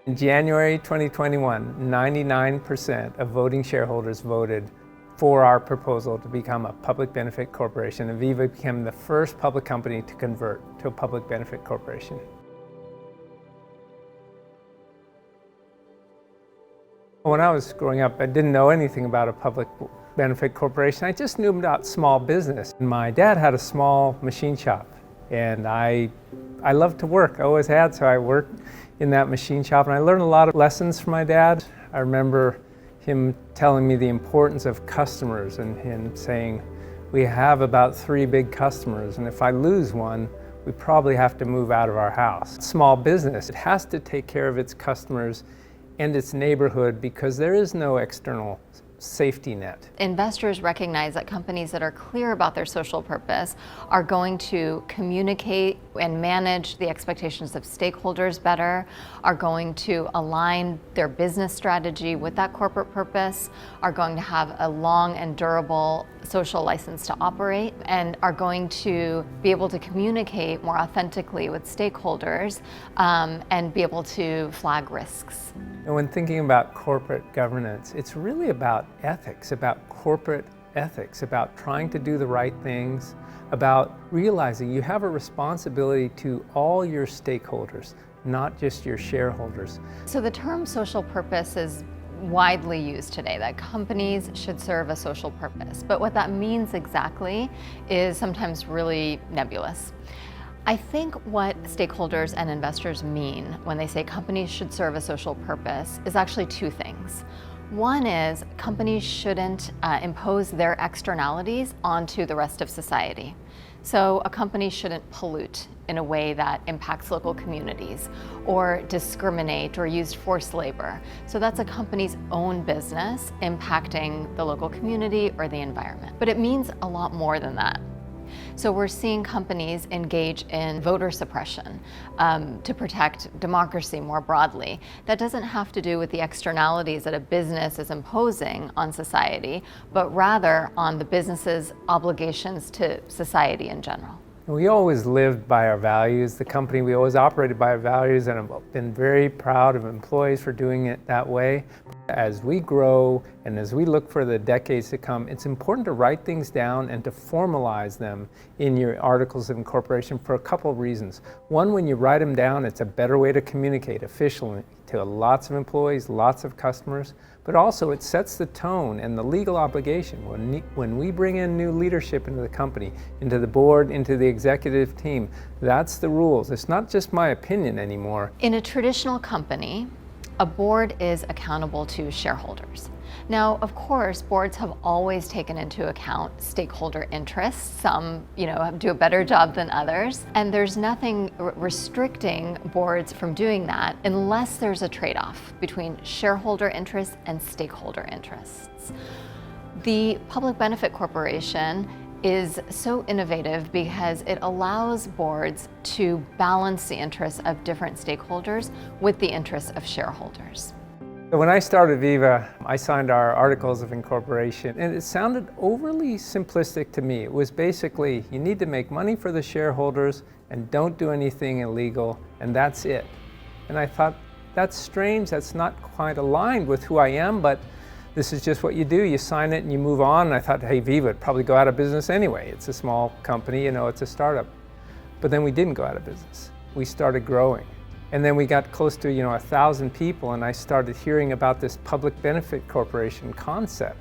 In January 2021, 99% of voting shareholders voted for our proposal to become a public benefit corporation, and Veeva became the first public company to convert to a public benefit corporation. When I was growing up, I didn't know anything about a public benefit corporation. I just knew about small business. My dad had a small machine shop, and I loved to work. I always had, so I worked in that machine shop, and I learned a lot of lessons from my dad. I remember him telling me the importance of customers and him saying, we have about 3 big customers, and if I lose one, we probably have to move out of our house. Small business, it has to take care of its customers and its neighborhood because there is no external safety net. Investors recognize that companies that are clear about their social purpose are going to communicate and manage the expectations of stakeholders better, are going to align their business strategy with that corporate purpose, are going to have a long and durable social license to operate, and are going to be able to communicate more authentically with stakeholders and be able to flag risks. And when thinking about corporate governance, it's really about ethics, about corporate ethics, about trying to do the right things, about realizing you have a responsibility to all your stakeholders, not just your shareholders. So the term social purpose is widely used today, that companies should serve a social purpose. But what that means exactly is sometimes really nebulous. I think what stakeholders and investors mean when they say companies should serve a social purpose is actually 2 things. One is companies shouldn't impose their externalities onto the rest of society. So a company shouldn't pollute in a way that impacts local communities or discriminate or use forced labor. So that's a company's own business impacting the local community or the environment. But it means a lot more than that. So we're seeing companies engage in voter suppression to protect democracy more broadly. That doesn't have to do with the externalities that a business is imposing on society, but rather on the business's obligations to society in general. We always lived by our values. The company, we always operated by our values, and I've been very proud of employees for doing it that way. As we grow and as we look for the decades to come, it's important to write things down and to formalize them in your articles of incorporation for a couple of reasons. One, when you write them down, it's a better way to communicate efficiently to lots of employees, lots of customers, but also it sets the tone and the legal obligation. When we bring in new leadership into the company, into the board, into the executive team, that's the rules. It's not just my opinion anymore. In a traditional company, a board is accountable to shareholders. Now, of course, boards have always taken into account stakeholder interests. Some, do a better job than others. And there's nothing restricting boards from doing that unless there's a trade-off between shareholder interests and stakeholder interests. The Public Benefit Corporation is so innovative because it allows boards to balance the interests of different stakeholders with the interests of shareholders. When I started Veeva, I signed our articles of incorporation, and it sounded overly simplistic to me. It was basically, you need to make money for the shareholders and don't do anything illegal, and that's it. And I thought, that's strange, that's not quite aligned with who I am, but this is just what you do. You sign it and you move on. And I thought, hey, Veeva would probably go out of business anyway. It's a small company, it's a startup. But then we didn't go out of business. We started growing. And then we got close to 1,000 people, and I started hearing about this public benefit corporation concept.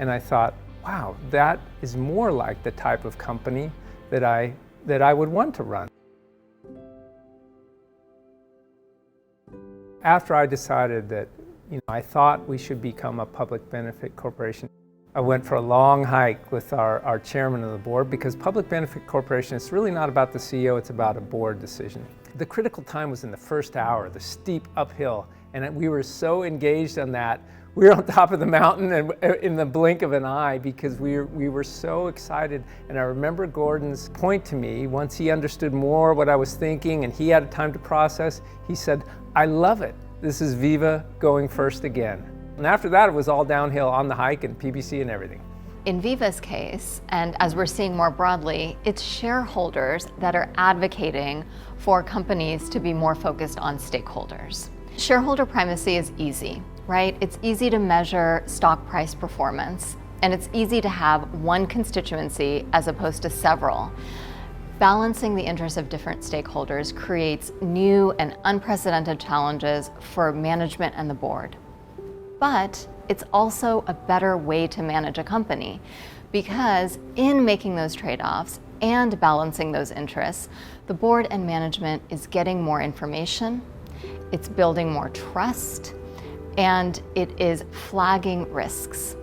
And I thought, wow, that is more like the type of company that I would want to run. After I decided that I thought we should become a public benefit corporation, I went for a long hike with our chairman of the board, because public benefit corporation is really not about the CEO, it's about a board decision. The critical time was in the first hour, the steep uphill, and we were so engaged on that. We were on top of the mountain and in the blink of an eye because we were so excited. And I remember Gordon's point to me, once he understood more what I was thinking and he had time to process, he said, I love it. This is Veeva going first again. And after that, it was all downhill on the hike and PBC and everything. In Veeva's case, and as we're seeing more broadly, it's shareholders that are advocating for companies to be more focused on stakeholders. Shareholder primacy is easy, right? It's easy to measure stock price performance, and it's easy to have one constituency as opposed to several. Balancing the interests of different stakeholders creates new and unprecedented challenges for management and the board. But it's also a better way to manage a company, because in making those trade-offs and balancing those interests, the board and management is getting more information, it's building more trust, and it is flagging risks.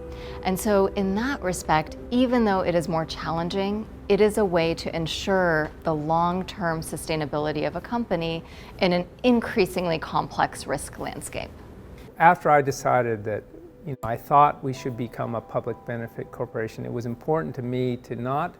And so in that respect, even though it is more challenging, it is a way to ensure the long-term sustainability of a company in an increasingly complex risk landscape. After I decided that I thought we should become a public benefit corporation, it was important to me to not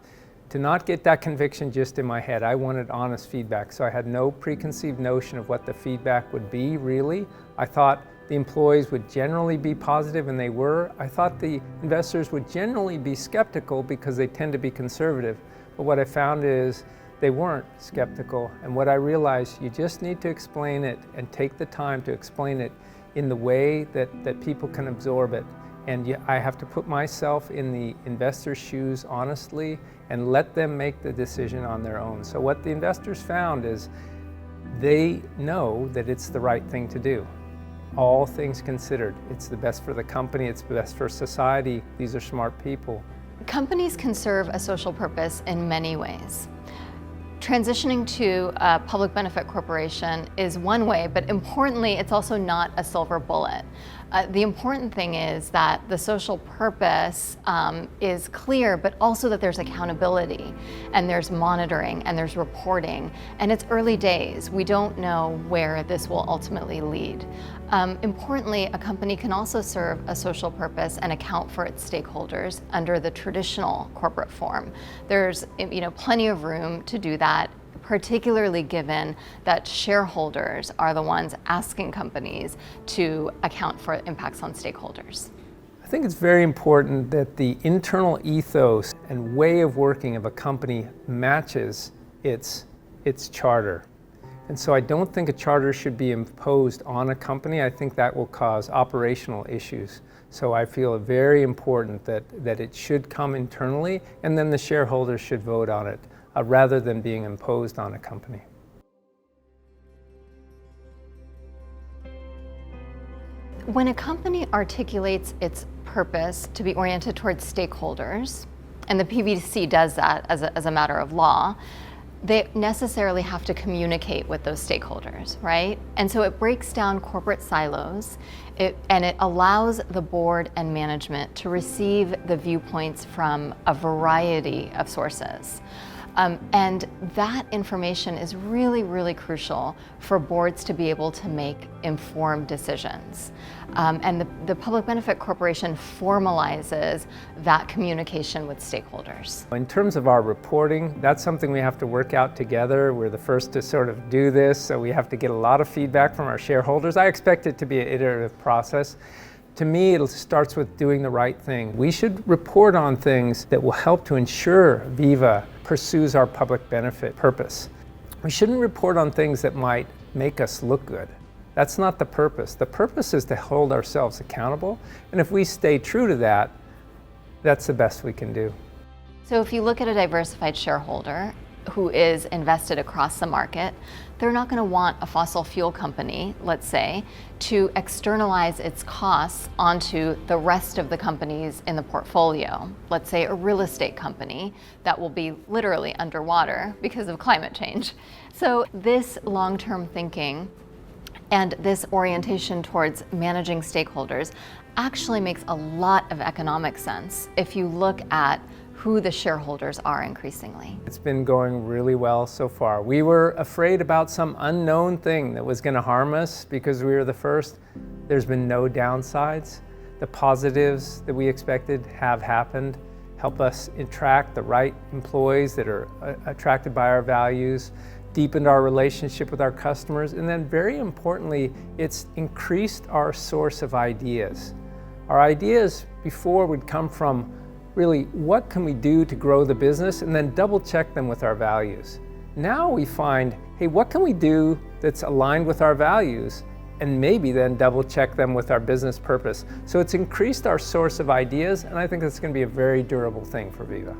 get that conviction just in my head. I wanted honest feedback, so I had no preconceived notion of what the feedback would be, really. I thought the employees would generally be positive, and they were. I thought the investors would generally be skeptical because they tend to be conservative. But what I found is they weren't skeptical, and what I realized, you just need to explain it and take the time to explain it in the way that people can absorb it. And I have to put myself in the investor's shoes honestly and let them make the decision on their own. So what the investors found is they know that it's the right thing to do. All things considered, it's the best for the company, it's the best for society. These are smart people. Companies can serve a social purpose in many ways. Transitioning to a public benefit corporation is one way, but importantly, it's also not a silver bullet. The important thing is that the social purpose is clear, but also that there's accountability, and there's monitoring, and there's reporting, and it's early days. We don't know where this will ultimately lead. Importantly, a company can also serve a social purpose and account for its stakeholders under the traditional corporate form. There's plenty of room to do that, particularly given that shareholders are the ones asking companies to account for impacts on stakeholders. I think it's very important that the internal ethos and way of working of a company matches its charter. And so I don't think a charter should be imposed on a company. I think that will cause operational issues. So I feel it very important that it should come internally, and then the shareholders should vote on it, rather than being imposed on a company. When a company articulates its purpose to be oriented towards stakeholders, and the PBC does that as a matter of law, they necessarily have to communicate with those stakeholders, right? And so it breaks down corporate silos, and it allows the board and management to receive the viewpoints from a variety of sources. And that information is really, really crucial for boards to be able to make informed decisions. And the Public Benefit Corporation formalizes that communication with stakeholders. In terms of our reporting, that's something we have to work out together. We're the first to sort of do this, so we have to get a lot of feedback from our shareholders. I expect it to be an iterative process. To me, it starts with doing the right thing. We should report on things that will help to ensure Veeva pursues our public benefit purpose. We shouldn't report on things that might make us look good. That's not the purpose. The purpose is to hold ourselves accountable, and if we stay true to that, that's the best we can do. So if you look at a diversified shareholder who is invested across the market, they're not going to want a fossil fuel company, let's say, to externalize its costs onto the rest of the companies in the portfolio. Let's say a real estate company that will be literally underwater because of climate change. So this long-term thinking and this orientation towards managing stakeholders actually makes a lot of economic sense if you look at who the shareholders are increasingly. It's been going really well so far. We were afraid about some unknown thing that was going to harm us because we were the first. There's been no downsides. The positives that we expected have happened. Help us attract the right employees that are attracted by our values, deepened our relationship with our customers, and then very importantly, it's increased our source of ideas. Our ideas before would come from really, what can we do to grow the business, and then double check them with our values. Now we find, hey, what can we do that's aligned with our values, and maybe then double check them with our business purpose. So it's increased our source of ideas, and I think that's going to be a very durable thing for Veeva.